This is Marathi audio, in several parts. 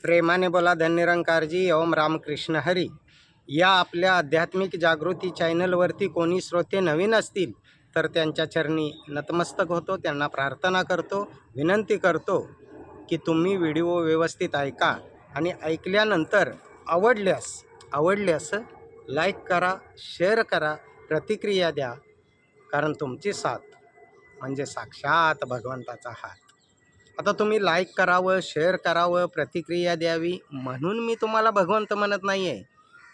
प्रेमाने बोला धन्यरंकारजी ओम रामकृष्ण हरी। या आपल्या आध्यात्मिक जागृती चॅनलवरती कोणी श्रोते नवीन असतील तर त्यांच्या चरणी नतमस्तक होतो, त्यांना प्रार्थना करतो, विनंती करतो की तुम्ही व्हिडिओ व्यवस्थित ऐका आणि ऐकल्यानंतर आवडल्यास लाईक करा, शेअर करा, प्रतिक्रिया द्या, कारण तुमची साथ म्हणजे साक्षात भगवंताचा हात। आता तुम्ही लाईक करावं, शेअर करावं, प्रतिक्रिया द्यावी म्हणून मी तुम्हाला भगवंत म्हणत नाही आहे,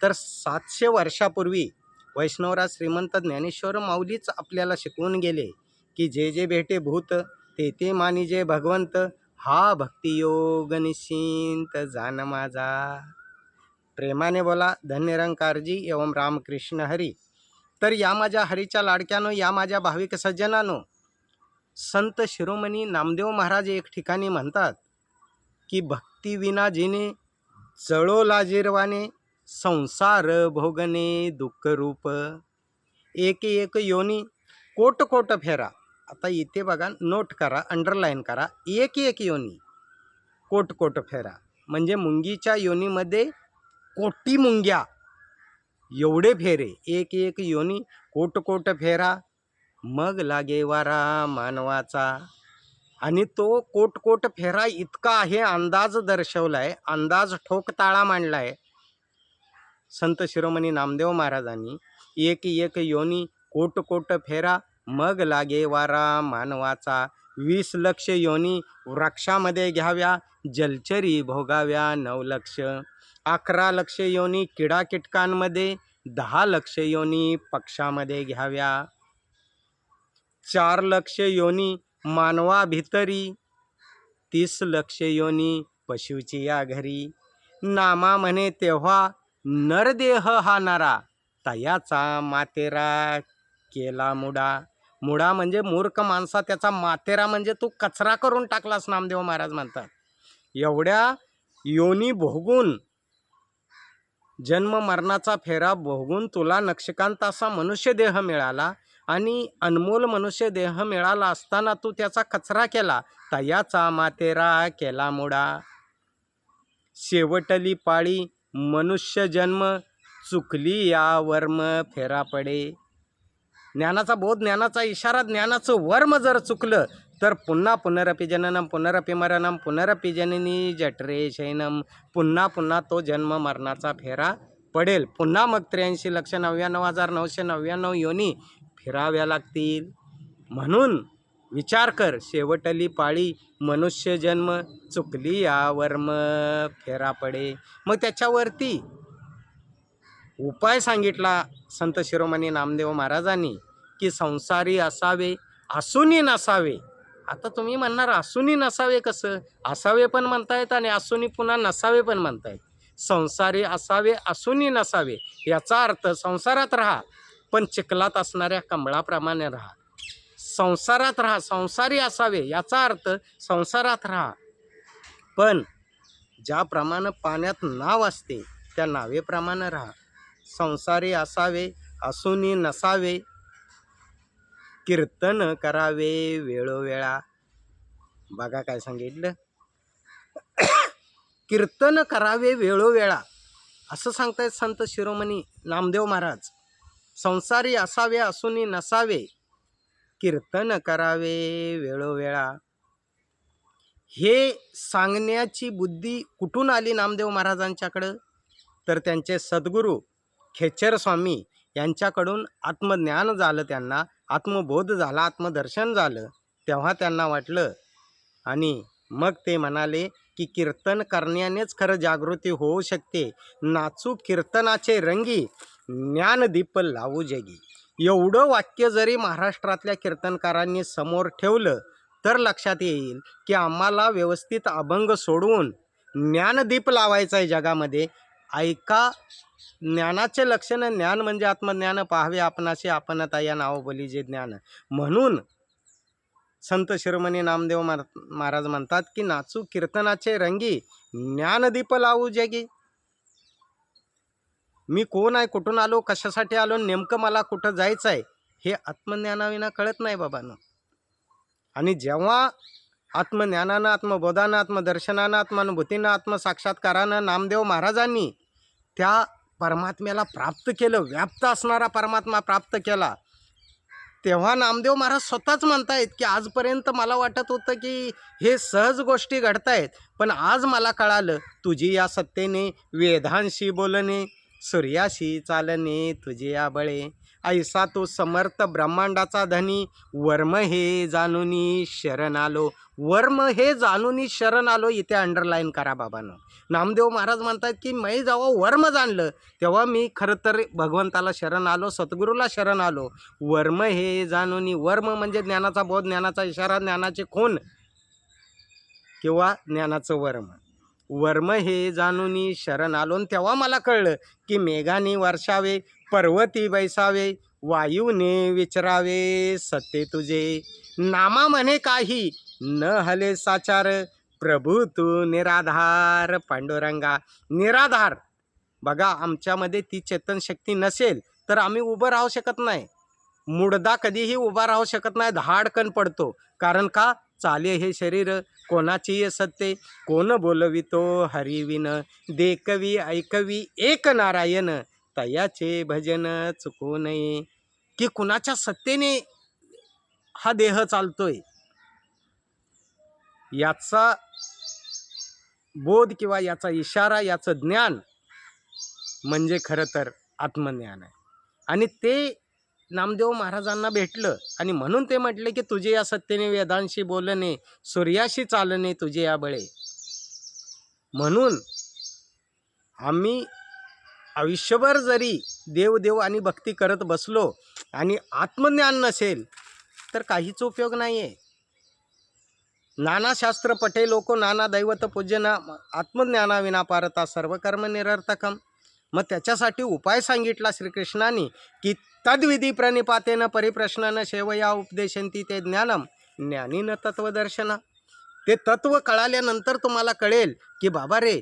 तर 700 वर्षापूर्वी वैष्णवराज श्रीमंत ज्ञानेश्वर माऊलीच आपल्याला शिकवून गेले की जे जे भेटे भूत ते ते मानिजे भगवंत, हा भक्तियोग निश्चिंत जान माझा। प्रेमाने बोला धन्यरंकारजी एवं रामकृष्ण हरी। तर या माझ्या हरीच्या लाडक्यानो, या माझ्या भाविक सज्जनानो, संत शिरोमणी नामदेव महाराज एक ठिकाणी म्हणतात की भक्ती विना जिने जळो लाजिरवाने, संसार भोगणे दुःख रूप, एक एक योनी कोट कोट फेरा। आता इथे बघा, नोट करा, अंडरलाईन करा, एक एक योनी कोट कोट फेरा म्हणजे मुंगीच्या योनीमध्ये कोटी मुंग्या एवढे फेरे, एक एक योनी कोट कोट फेरा, मग लागे वारा मानवाचा। आणि तो कोट कोट फेरा इतका आहे, अंदाज दर्शवलाय, अंदाज ठोकताळा मांडलाय संत शिरोमणी नामदेव महाराजांनी। एक एक योनी कोट कोट फेरा, मग लागे वारा मानवाचा। 20 लक्ष योनी वृक्षामध्ये घ्याव्या, जलचरी भोगाव्या 9 लक्ष। 11 लक्ष योनी किडा कीटकांमध्ये, 10 लक्ष योनी पक्षामध्ये घ्याव्या। 4 लक्ष योनी मानवा भितरी, 30 लक्ष योनी पशुची या घरी। नामा म्हणे तेव्हा नरदेह हा नरा, तयाचा मातेरा केला मुडा। मुडा म्हणजे मूर्ख माणसा, त्याचा मातेरा म्हणजे तू कचरा करून टाकलास, नामदेव महाराज म्हणतात। एवढ्या योनी भोगून, जन्म मरणाचा फेरा भोगून तुला नक्षकांत असा मनुष्य देह मिळाला, आणि अनमोल मनुष्य देह मिळाला असताना तू त्याचा कचरा केला, तयाचा मातेरा केला मुडा। शेवटली पाळी मनुष्य जन्म, चुकली या वर्म फेरा पडे। ज्ञानाचा बोध, ज्ञानाचा इशारा, ज्ञानाचं वर्म जर चुकलं तर पुन्हा पुनरपि जननम पुनरपि मरणम पुनरपि जननी जठरे शयनम, पुन्हा पुन्हा तो जन्म मरणाचा फेरा पडेल। पुन्हा मग 83,99,999 योनी फिराव्या लागतील। म्हणून विचार कर, शेवटली पाळी मनुष्य जन्म, चुकली या वर्म फेरा पडे। मग त्याच्यावरती उपाय सांगितला संत शिरोमणी नामदेव महाराजांनी की संसारी असावे, असूनी नसावे। आता तुम्ही म्हणणार असूनी नसावे कसं? असावे पण म्हणतायत आणि असूनी पुन्हा नसावे पण म्हणतायत। संसारी असावे, असूनी नसावे याचा अर्थ संसारात राहा पण चिखलात असणाऱ्या कमळाप्रमाणे राहा। संसारात राहा, संसारी असावे याचा अर्थ संसारात राहा, पण ज्याप्रमाणे पाण्यात नाव असते त्या नावेप्रमाणे राहा। संसारी असावे, असूनी नसावे, कीर्तन करावे वेळोवेळा। बघा काय सांगितलं, कीर्तन करावे वेळोवेळा असं सांगतायत संत शिरोमणी नामदेव महाराज। संसारी असावे, असूनी नसावे, कीर्तन करावे वेळोवेळा। हे सांगण्याची बुद्धी कुठून आली नामदेव महाराजांच्याकडं? तर त्यांचे सद्गुरू खेचर स्वामी यांच्याकडून आत्मज्ञान झालं, त्यांना आत्मबोध झाला, आत्मदर्शन झालं। तेव्हा त्यांना वाटलं आणि मग ते म्हणाले की कीर्तन करण्यानेच खरं जागृती होऊ शकते। नाचू कीर्तनाचे रंगी, ज्ञानदीप लावू जगी। एवढं वाक्य जरी महाराष्ट्रातल्या कीर्तनकारांनी समोर ठेवलं तर लक्षात येईल की आम्हाला व्यवस्थित अभंग सोडवून ज्ञानदीप लावायचा आहे जगामध्ये। ऐका, ज्ञानाचे लक्षण, ज्ञान म्हणजे आत्मज्ञान, पाहावे आपणाशी आपणता या नावबोली जे ज्ञान। म्हणून संत शिरोमणी नामदेव महाराज म्हणतात की नाचू कीर्तनाचे रंगी, ज्ञानदीप लावू जगी। मी कोण आहे, कुठून आलो, कशासाठी आलो, नेमकं मला कुठं जायचं आहे हे आत्मज्ञानाविना कळत नाही बाबांनो। आणि जेव्हा आत्मज्ञानानं, आत्मबोधानं, आत्मदर्शनानं, आत्मानुभूतीनं, आत्मसाक्षात्कारानं नामदेव महाराजांनी त्या परमात्म्याला प्राप्त केलं, व्याप्त असणारा परमात्मा प्राप्त केला. तेव्हा नामदेव महाराज स्वतःच म्हणतायत की आजपर्यंत मला वाटत होतं की हे सहज गोष्टी घडतायत, पण आज मला कळालं तुझी या सत्तेने वेदांशी बोलणे, सूर्याशी चालणे तुझे या बळे. ऐसा तू समर्थ ब्रह्मांडाचा धनी, वर्म हे जाणूनी शरण आलो. वर्म हे जाणूनी शरण आलो इथे अंडरलाईन करा बाबांनो. नामदेव महाराज म्हणतात की मी जेव्हा वर्म जाणलं तेव्हा मी खरं तर भगवंताला शरण आलो, सद्गुरूला शरण आलो. वर्म हे जाणूनी, वर्म म्हणजे ज्ञानाचा बोध, ज्ञानाचा इशारा, ज्ञानाचे खून किंवा ज्ञानाचं वर्म. वर्म हे जाणूनी शरण आलो. आणि तेव्हा मला कळलं की मेघाने वर्षावे, पर्वती बैसावे, वायूने विचरावे सत्य तुझे. नामा म्हणे काही न हले साचार, प्रभू तू निराधार. पांडुरंगा निराधार. बघा आमच्यामध्ये ती चेतनशक्ती नसेल तर आम्ही उभं राहू शकत नाही. मुडदा कधीही उभा राहू शकत नाही, धाडकन पडतो. कारण का? चाले हे शरीर कोणाची सत्ते, कोण बोलवितो हरिविन. देखवी ऐकवी एक नारायण, तयाचे भजन चुकू नये. की कुणाच्या सत्तेने हा देह चालतोय याचा बोध किंवा याचा इशारा, याचं ज्ञान म्हणजे खरं तर आत्मज्ञान आहे. आणि ते नामदेव महाराजांना भेटलं आणि म्हणून ते म्हटले की तुझे या सत्तेने वेदांशी बोलणे, सूर्याशी चालणे तुझे या बळे. म्हणून आम्ही आयुष्यभर जरी देव देव आणि भक्ती करत बसलो आणि आत्मज्ञान नसेल तर काहीच उपयोग नाही आहे. नाना शास्त्र पटे लोको, नाना दैवत पूजना, आत्मज्ञानाविना पारता सर्व कर्म निरर्थकम. मग त्याच्यासाठी उपाय सांगितला श्रीकृष्णाने की तद्विधी प्रणिपातेन परिप्रश्नन सेवया उपदेशंती ते ज्ञानम ज्ञानीन तत्वदर्शना. ते तत्व कळाल्यानंतर तुम्हाला कळेल की बाबा रे,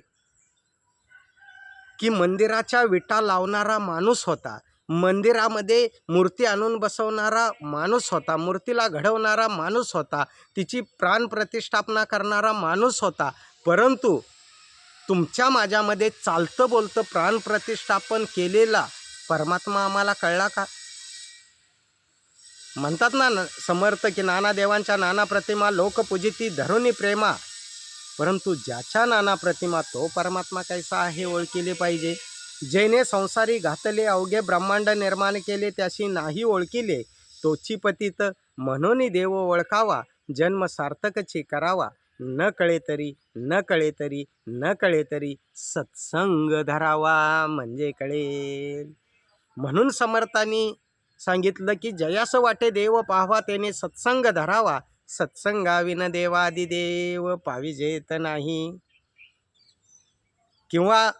की मंदिराच्या विटा लावणारा माणूस होता, मंदिरामध्ये मूर्ती आणून बसवणारा माणूस होता, मूर्तीला घडवणारा माणूस होता, तिची प्राणप्रतिष्ठापना करणारा माणूस होता. परंतु तुमच्या माझ्यामध्ये चालतं बोलतं प्राणप्रतिष्ठापन केलेला परमात्मा आम्हाला कळला का? म्हणतात ना समर्थ की नाना देवांच्या नाना प्रतिमा लोकपूजिती धरुनी प्रेमा. परंतु ज्याच्या नाना प्रतिमा तो परमात्मा कैसा आहे ओळखिले पाहिजे. जैने संसारी घातले अवघे ब्रह्मांड निर्माण केले, त्याशी नाही ओळखिले तोची पतित. म्हणून देव ओळखावा जन्म सार्थकची करावा. न कळे तरी न कळे तरी न कळे तरी सत्संग धरावा म्हणजे कळेल. म्हणून समर्थांनी सांगितलं की जयास वाटे देव पाहावा, त्याने सत्संग धरावा. सत्संगाविन देवादिदेव पाविजेत नाही. किंवा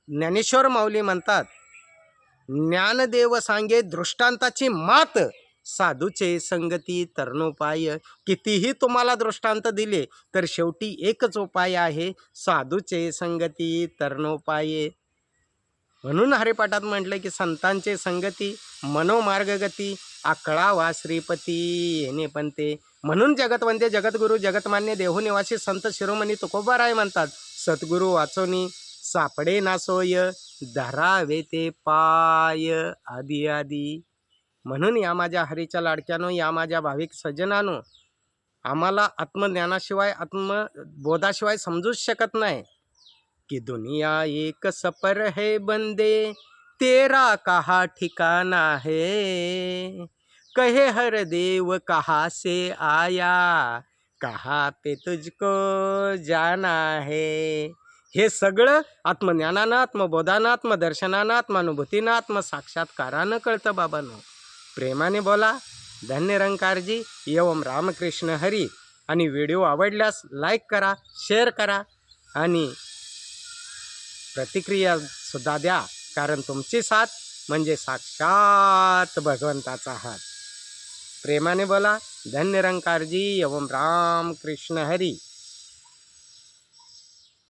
ज्ञानेश्वर माऊली म्हणतात, ज्ञानदेव सांगे दृष्टांताची मात, साधूचे संगती तरणोपाय. कितीही तुम्हाला दृष्टांत दिले तर शेवटी एकच उपाय आहे, साधूचे संगती तरणोपाय. म्हणून हरिपाठात म्हटलं की संतांचे संगती मनोमार्गगती, आकळावा श्रीपती येणे पंते. म्हणून जगतवंदे जगद्गुरु जगतमान्य देहूनिवासी संत शिरोमणी तुकोबाराय म्हणतात, सद्गुरु वाचोनी सापडे ना सोय, धरावे ते पाय आदी आदी. म्हणून या माझ्या हरीच्या लाडक्यानो, या माझ्या भाविक सज्जनानो, आम्हाला आत्मज्ञानाशिवाय आत्मबोधाशिवाय समजूच शकत नाही कि दुनिया एक सफर है बंदे, तेरा कहा ठिकाना है. कहे हर देव कहाँ से आया, कहाँ पे तुझको जाना है. हे सगळं आत्मज्ञानानं, आत्मबोधानं, आत्मदर्शनानं, आत्मानुभूतीनं, आत्मसाक्षात्कारानं कळतं बाबांनो. प्रेमाने बोला. धन्य रंकारजी. एवं रामकृष्ण हरी. आणि व्हिडिओ आवडल्यास लाईक करा, शेअर करा आणि प्रतिक्रिया सुद्धा द्या. कारण तुमची साथ म्हणजे साक्षात भगवंताचा हात. प्रेमाने बोला. धन्य रंकारजी. एवं राम कृष्ण हरी.